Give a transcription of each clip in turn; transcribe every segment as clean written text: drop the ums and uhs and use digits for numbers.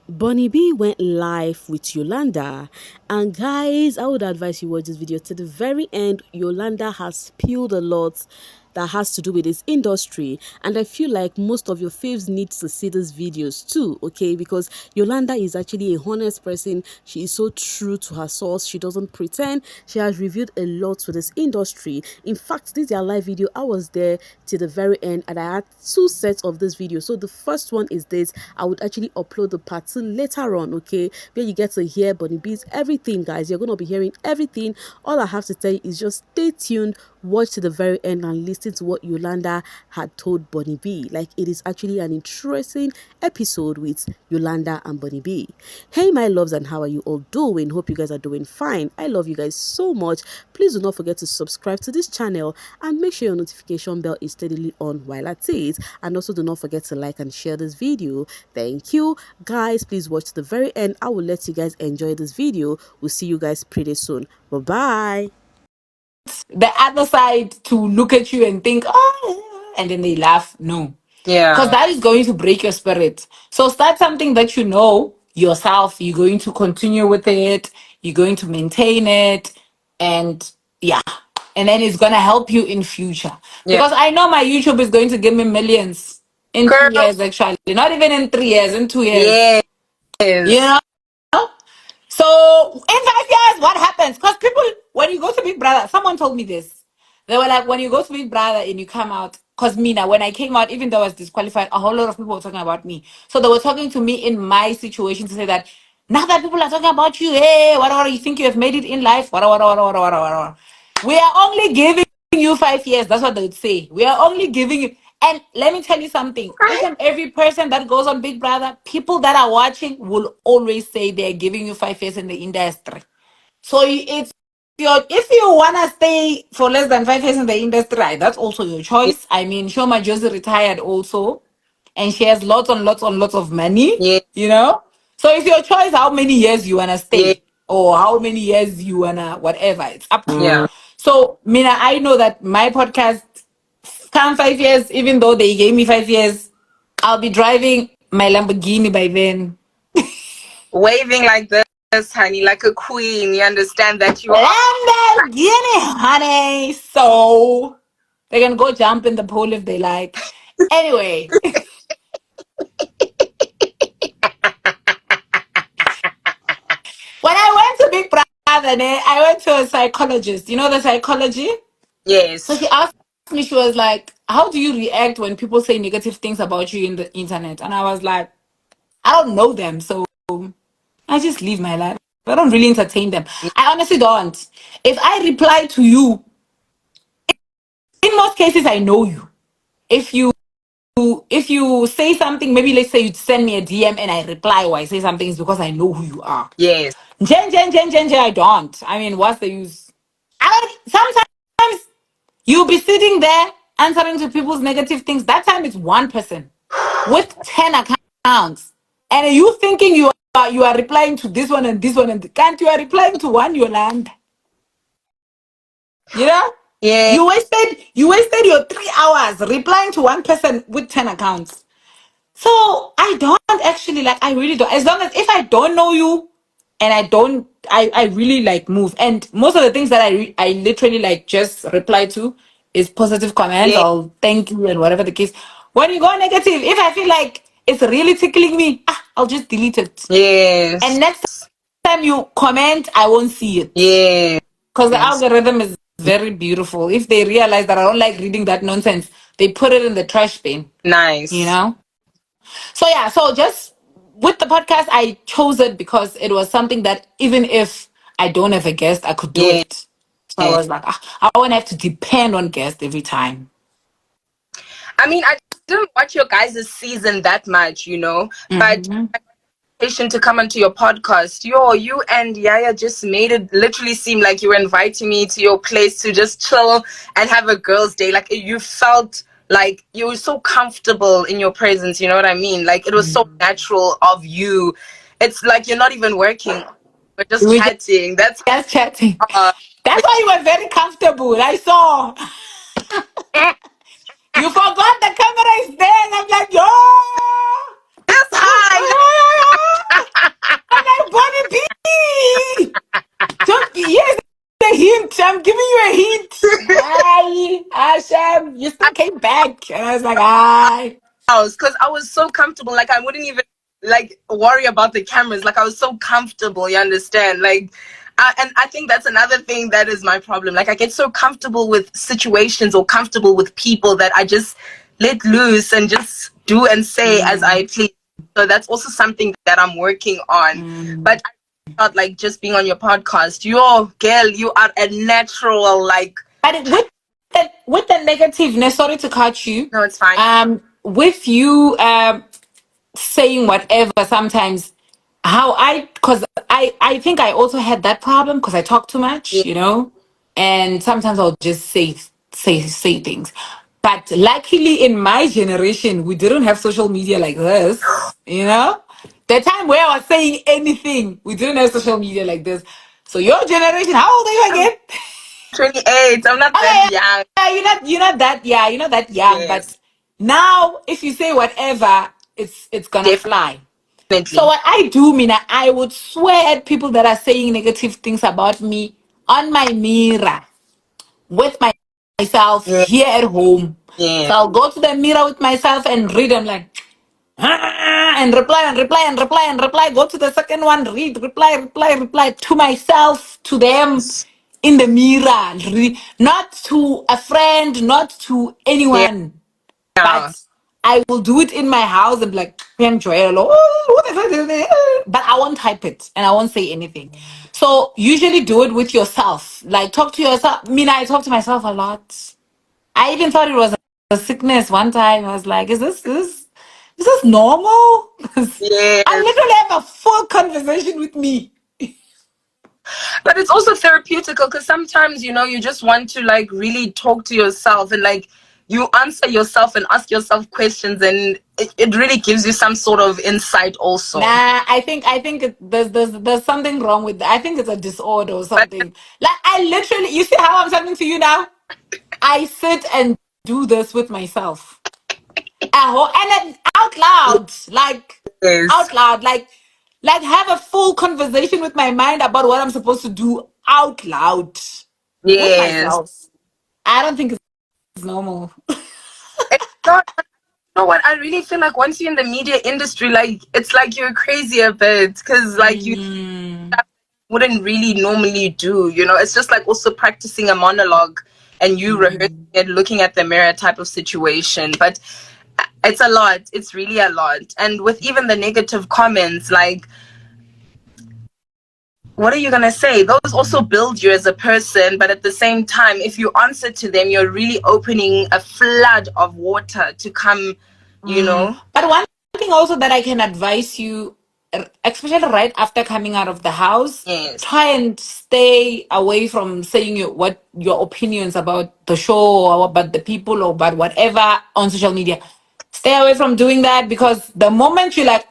Bonniebee went live with Yolanda, and guys, I would advise you watch this video to the very end. Yolanda has spilled a lot that has to do with this industry, and I feel like most of your faves need to see these videos too, okay? Because Yolanda is actually a honest person. She is so true to her source. She doesn't pretend. She has revealed a lot to this industry. In fact, this is their live video. I was there to the very end, and I had two sets of this video. So the first one is this. I would actually upload the part two later on, okay, where you get to hear Bonniebee's everything, guys. You're gonna be hearing everything. All I have to tell you is just stay tuned, watch to the very end, and listen to what Yolanda had told Bonniebee. Like, it is actually an interesting episode with Yolanda and Bonniebee. Hey my loves, and how are you all doing? Hope you guys are doing fine. I love you guys so much. Please do not forget to subscribe to this channel and make sure your notification bell is steadily on while at it, and also do not forget to like and share this video. Thank you guys. Please watch to the very end. I will let you guys enjoy this video. We'll see you guys pretty soon. Bye bye. The other side to look at you and think, oh, and then they laugh. No. Because Yeah. that is going to break your spirit. So start something that you know yourself. You're going to continue with it. You're going to maintain it. And yeah. And then it's going to help you in future. Yeah. Because I know my YouTube is going to give me millions in Girl. 2 years, actually. Not even in 3 years, in 2 years. Yes. You know? So in 5 years, what happens? Because people, when you go to Big Brother, someone told me this. They were like, when you go to Big Brother and you come out, because me now, when I came out, even though I was disqualified, a whole lot of people were talking about me. So they were talking to me in my situation to say that now that people are talking about you, hey, what, you think you have made it in life? What. We are only giving you 5 years. That's what they would say. We are only giving you. And let me tell you something. Each and every person that goes on Big Brother, people that are watching will always say they're giving you 5 years in the industry. So it's if you wanna stay for less than 5 years in the industry, right, that's also your Yeah. choice. I mean, Shoma Josie retired also, and she has lots of money. Yeah. You know, so it's your choice how many years you wanna Yeah. stay or how many years you wanna whatever. It's up to you. Yeah. So Mina, I know that my podcast come 5 years, even though they gave me 5 years, I'll be driving my Lamborghini by then. Waving like this, honey, like a queen. You understand that you are. Lamborghini, honey. So they can go jump in the pool if they like. Anyway, when I went to Big Brother, I went to a psychologist. You know the psychology? So Yes. she asked me, she was like, how do you react when people say negative things about you in the internet? And I was like, I don't know them. So I just live my life. I don't really entertain them. I honestly don't. If I reply to you, in most cases, I know you. If you say something, maybe let's say you send me a DM and I reply or I say something, it's because I know who you are. Yes. Jen, I don't. I mean, what's the use? Sometimes you'll be sitting there answering to people's negative things. That time it's one person with 10 accounts. And you thinking you are replying to this one and this one and can't you are replying to one Yolanda. You know? Yeah. You wasted your 3 hours replying to one person with 10 accounts. So I don't actually like. I really don't. As long as if I don't know you, and I really like move. And most of the things that I literally like just reply to is positive comments Yeah. or thank you and whatever the case. When you go negative, if I feel like it's really tickling me, I'll just delete it. Yes. And next time you comment, I won't see it Yes. because the algorithm is very beautiful. If they realize that I don't like reading that nonsense, they put it in the trash bin. You Nice. know. So yeah, so just with the podcast, I chose it because it was something that even if I don't have a guest, I could do Yeah. it. So I was like, I won't have to depend on guests every time. I mean, I didn't watch your guys' season that much, but Mm-hmm. to come onto your podcast. You and Yaya just made it literally seem like you were inviting me to your place to just chill and have a girls' day. Like you felt like you were so comfortable in your presence, you know what I mean? Like it was so natural of you. It's like you're not even working. We're just We chatting. That's just chatting. uh That's why you were very comfortable. I saw. You forgot the camera is there, and I'm like, yo. that's high. you still came back. And I was like, ah. house because I was so comfortable. Like I wouldn't even like worry about the cameras. Like I was so comfortable. You understand? Like, and I think that's another thing that is my problem. Like I get so comfortable with situations or comfortable with people that I just let loose and just do and say as I please. So that's also something that I'm working on. But I felt like just being on your podcast, yo, girl, you are a natural. Like, But with the negativeness, sorry to cut you. no, it's fine. With you saying whatever sometimes, because I think I also had that problem because I talk too Yeah, much, and sometimes I'll just say things. But luckily in my generation, we didn't have social media like this. The time where I was saying anything, we didn't have social media like this. So your generation, how old are you I'm again? 28. I'm not that Okay, young. yeah, you're not that young, Yes, but now if you say whatever, it's gonna fly. So definitely. what I do, Mina, I would swear at people that are saying negative things about me on my mirror with myself Yeah, here at home. yeah, So I'll go to the mirror with myself and read them like and reply and reply and reply and reply. Go to the second one, read, reply to myself, to them yes, in the mirror, not to a friend, not to yeah. anyone, Yeah. but I will do it in my house and be like, "Young Joel, oh, what the fuck is this?" But I won't type it and I won't say anything. So usually do it with yourself. Like talk to yourself. I mean, I talk to myself a lot. I even thought it was a sickness one time. I was like, is this normal? I Yes. literally have a full conversation with me. But it's also therapeutical because sometimes, you just want to like really talk to yourself and like you answer yourself and ask yourself questions and it really gives you some sort of insight also. Nah, I think there's something wrong with that. I think it's a disorder or But something. Like I literally, you see how I'm talking to you now? I sit and do this with myself. And then out loud, like yes, out loud, like have a full conversation with my mind about what I'm supposed to do out loud with yes. myself. I don't think it's normal. It's not, you know what? I really feel like once you're in the media industry, like it's like you're crazy a bit because like you Mm, wouldn't really normally do. It's just like also practicing a monologue and you rehearsing mm. it, looking at the mirror type of situation. But it's a lot. It's really a lot. And with even the negative comments, like, what are you going to say? Those also build you as a person. But at the same time, if you answer to them, you're really opening a flood of water to come, you know? But one thing also that I can advise you, especially right after coming out of the house, Yes. try and stay away from saying what your opinions about the show or about the people or about whatever on social media. Stay away from doing that because the moment you're like,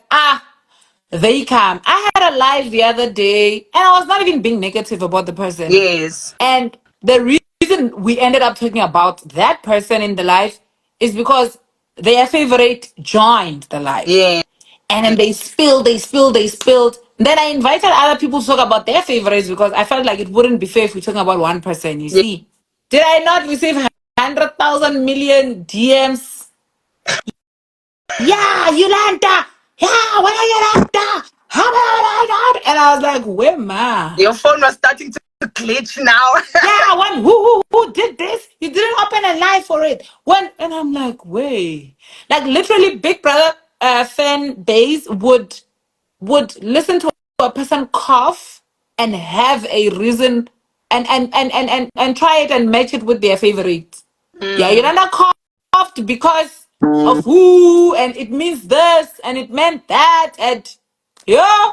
they come. I had a live the other day and I was not even being negative about the person. Yes. And the reason we ended up talking about that person in the live is because their favorite joined the live. Yeah. And then they spilled. Then I invited other people to talk about their favorites because I felt like it wouldn't be fair if we're talking about one person, you Yeah. see. Did I not receive 100,000 million DMs? Yeah, Yolanda. Yeah, where are Yolanda? How about I? And I was like, where ma? Your phone was starting to glitch now. Yeah, when who did this? You didn't open a line for it. And I'm like, wait, like literally, Big Brother fan base would listen to a person cough and have a reason and try it and match it with their favorite. Yeah, you Mm. know, not coughed because of who, and it means this, and it meant that, and yeah.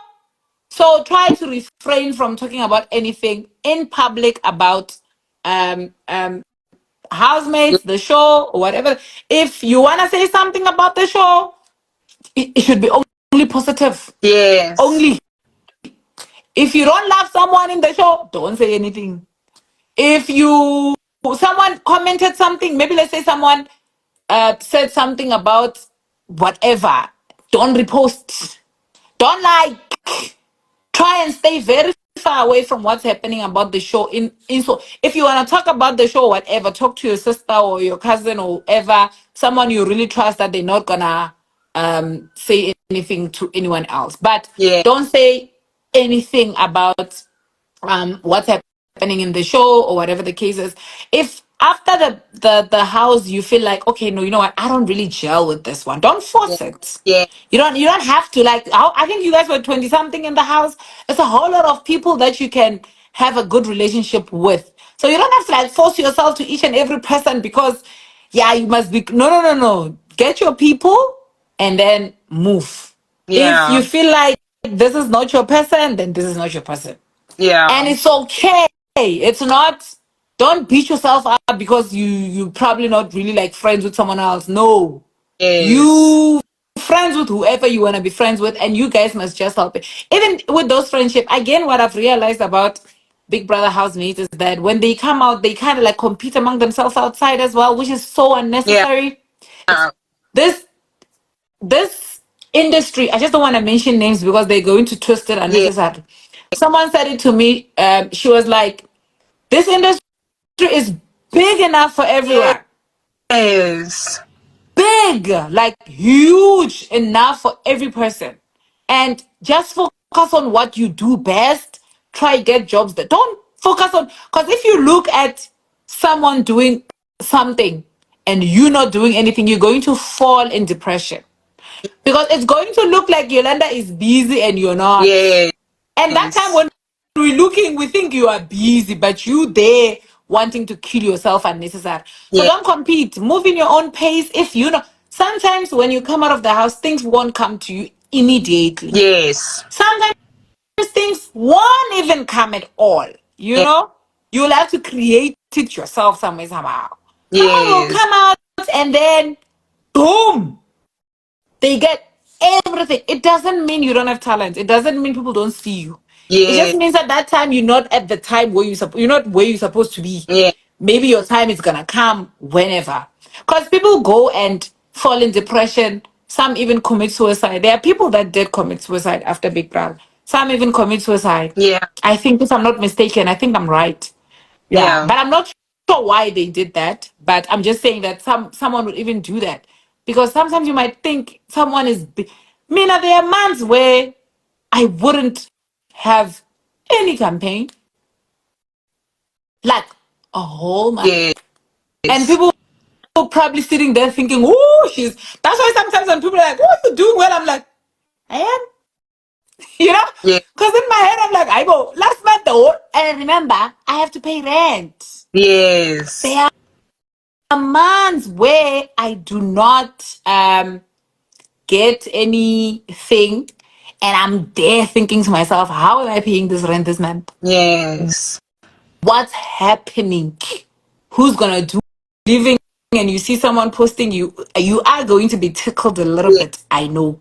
So try to refrain from talking about anything in public about housemates, the show, or whatever. If you wanna say something about the show, it should be only positive. Yes. Only. If you don't love someone in the show, don't say anything. If you someone commented something, maybe let's say someone said something about whatever, don't repost, don't like. Try and stay very far away from what's happening about the show. So if you want to talk about the show, whatever, talk to your sister or your cousin or whoever, someone you really trust that they're not gonna say anything to anyone else. But Yeah. don't say anything about what's happening in the show or whatever the case is. If after the house you feel like, okay, no, you know what, I don't really gel with this one, don't Yeah. force it. Yeah. You don't have to, like, I think you guys were 20 something in the house. It's a whole lot of people that you can have a good relationship with, so you don't have to like force yourself to each and every person because yeah, you must be. No, get your people and then move. If you Yeah. feel like this is not your person, then this is not your person, and Yeah. it's okay. It's not. Don't beat yourself up because you probably not really like friends with someone else. No, Yes. you friends with whoever you want to be friends with, and you guys must just help it. Even with those friendship, again, what I've realized about Big Brother housemates is that when they come out, they kind of like compete among themselves outside as well, which is so Yeah. unnecessary. This industry, I just don't want to mention names because they're going to twist it Yeah. unnecessarily. Someone said it to me. She was like, "This industry is big enough for everyone. Yes. Big, like huge enough for every person. And just focus on what you do best. Try get jobs that don't focus on, because if you look at someone doing something and you not doing anything, you're going to fall in depression because it's going to look like Yolanda is busy and you're not. Yes. And that time when we're looking, we think you are busy, but you there wanting to kill yourself unnecessary. So Yeah. don't compete. Move in your own pace. If you know, sometimes when you come out of the house, things won't come to you immediately. Yes. Sometimes things won't even come at all. You Yeah. know, you'll have to create it yourself somewhere, somehow. Someone will Yes. come out and then boom, they get everything. It doesn't mean you don't have talent. It doesn't mean people don't see you. It just Yeah. means at that time you're not at the time where you're not where you're supposed to be. Yeah. Maybe your time is gonna come whenever. Because people go and fall in depression. Some even commit suicide. There are people that did commit suicide after Big Brother. Some even commit suicide. Yeah. I think, if I'm not mistaken, I think I'm right. Yeah, Yeah. but I'm not sure why they did that. But I'm just saying that someone would even do that because sometimes you might think someone is. Mina, there are months where I wouldn't have any campaign, like a whole month, and Yes. people are probably sitting there thinking, "Oh, she's." That's why sometimes when people are like, "What are you doing?" Well, I'm like, "I am," you know, Yeah. because in my head I'm like, "I go last month though, and remember I have to pay rent." Yes. There are months where I do not get anything, and I'm there thinking to myself, how am I paying this rent this month? Yes. What's happening? Who's gonna do living? And you see someone posting, you are going to be tickled a little Yeah. bit, I know.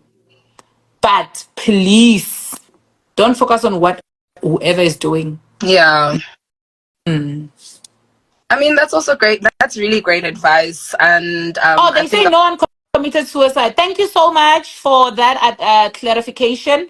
But please don't focus on what whoever is doing. Yeah. Mm. I mean, that's also great. That's really great advice. And Oh, I they say think, no one committed suicide. Thank you so much for that clarification.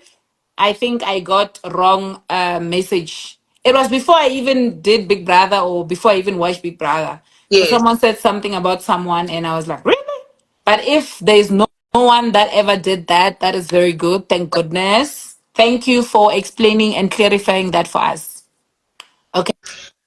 I think I got wrong message. It was before I even did Big Brother or before I even watched Big Brother. So yes. someone said something about someone, and I was like, really? But if there's no one that ever did that, that is very good. Thank goodness. Thank you for explaining and clarifying that for us. Okay.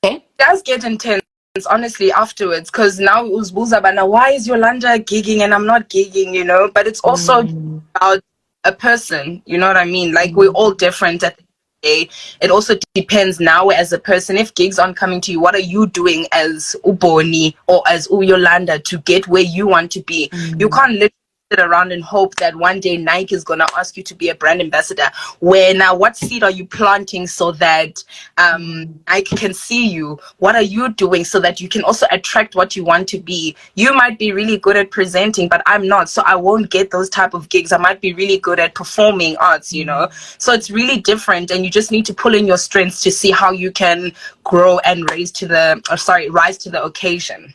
Okay. It does get intense, honestly, afterwards, because now it was Bulzabana, why is Yolanda gigging and I'm not gigging, you know? But it's also Mm. about a person, you know what I mean? Like, we're all different at the end of the day. It also depends now as a person. If gigs aren't coming to you, what are you doing as Uboni or as Yolanda to get where you want to be? You Mm. can't literally sit around and hope that one day Nike is going to ask you to be a brand ambassador. Where now, what seed are you planting so that I can see you? What are you doing so that you can also attract what you want to be? You might be really good at presenting, but I'm not, so I won't get those type of gigs. I might be really good at performing arts, you know. So it's really different, and you just need to pull in your strengths to see how you can grow and rise to the occasion.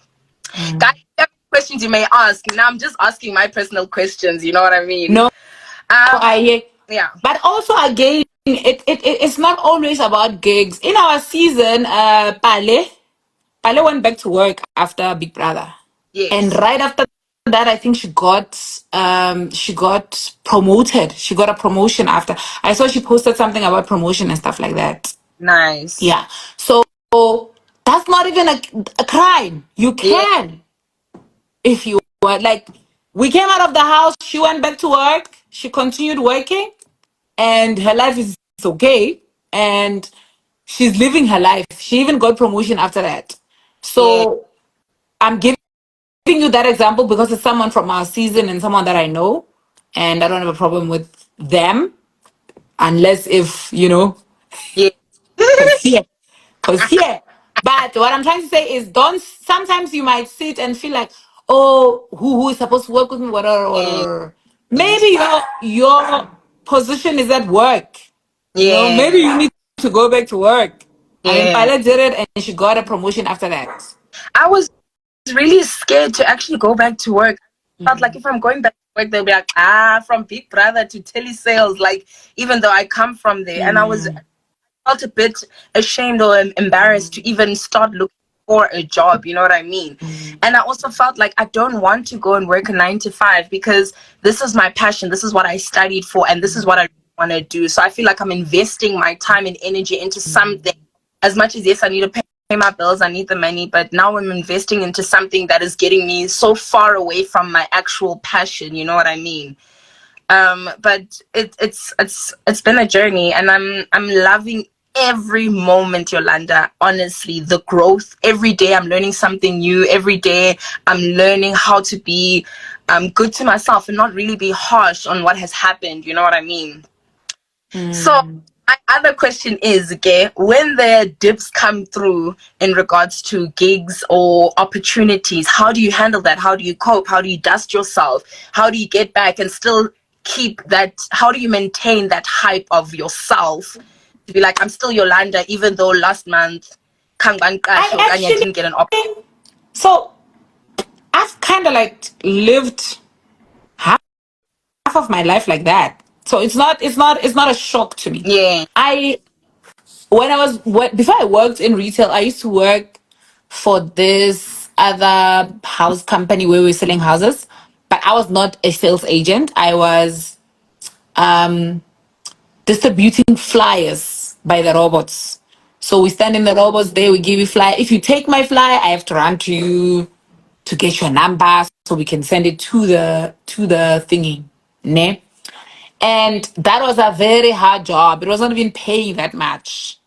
Guys, Mm. if you have questions you may ask. Now I'm just asking my personal questions, you know what I mean? No, Um I yeah. but also again, it's not always about gigs. In our season, Pale went back to work after Big Brother. And Yes. right after that, I think she got promoted. She got a promotion after. I saw she posted something about promotion and stuff like that. Nice. Yeah. So that's not even a crime. You Yeah. can, if you want. Like, we came out of the house, she went back to work, she continued working, and her life is okay. And she's living her life. She even got promotion after that. Yeah. So I'm giving you that example because it's someone from our season and someone that I know, and I don't have a problem with them, unless if Yeah. cause yeah, cause yeah. But what I'm trying to say is, don't. Sometimes you might sit and feel like, oh, who is supposed to work with me, whatever, whatever. Maybe Yes. your position is at work. Yeah. Maybe you need to go back to work. I mean, Yeah. Pilot did it, and she got a promotion after that. I was really scared to actually go back to work. I felt like if I'm going back to work, they'll be like, from Big Brother to telesales. Like, even though I come from there, and I Mm, felt a bit ashamed or embarrassed to even start looking for a job. You know what I mean? mm, And I also felt like I don't want to go and work a 9 to 5 because this is my passion. This is what I studied for, and this is what I want to do. So I feel like I'm investing my time and energy into something. As much as, yes, I need to pay my bills, I need the money, but now I'm investing into something that is getting me so far away from my actual passion. You know what I mean? But it's been a journey, and I'm loving every moment, Yolanda. Honestly, the growth. Every day I'm learning something new. Every day I'm learning how to be good to myself and not really be harsh on what has happened. You know what I mean? So mm. my other question is, okay, when the dips come through in regards to gigs or opportunities, how do you handle that? How do you cope? How do you dust yourself? How do you get back and still keep that? How do you maintain that hype of yourself to be like, I'm still Yolanda, even though last month I I actually, didn't get an opportunity? so I've kind of like lived half of my life like that. So it's not a shock to me. Yeah, I before I worked in retail, I used to work for this other house company where we were selling houses, but I was not a sales agent. I was distributing flyers by the robots. So we stand in the robots there, we give you flyer. If you take my flyer, I have to run to you to get your number so we can send it to the thingy. Ne? And that was a very hard job. It wasn't even paying that much.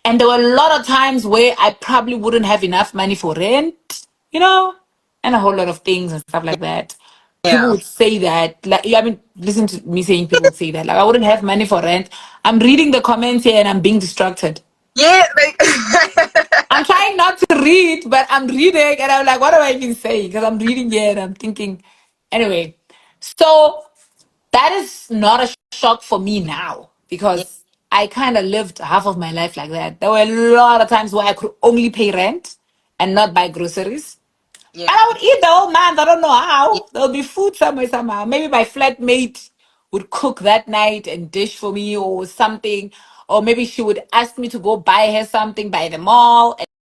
And there were a lot of times where I probably wouldn't have enough money for rent, and a whole lot of things and stuff like that. People yeah, would say that, like, I mean, listen to me saying people would say that, like, I wouldn't have money for rent. I'm reading the comments here and I'm being distracted. yeah. Like, I'm trying not to read, but I'm reading and I'm like, what am I even saying? Because I'm reading here and I'm thinking. Anyway, so that is not a shock for me now yeah, because I kind of lived half of my life like that. There were a lot of times where I could only pay rent and not buy groceries. yeah, And I would eat the whole month. I don't know yeah, how. There'll be food somewhere, somehow. Maybe my flatmate would cook that night and dish for me or something. Or maybe she would ask me to go buy her something by the mall.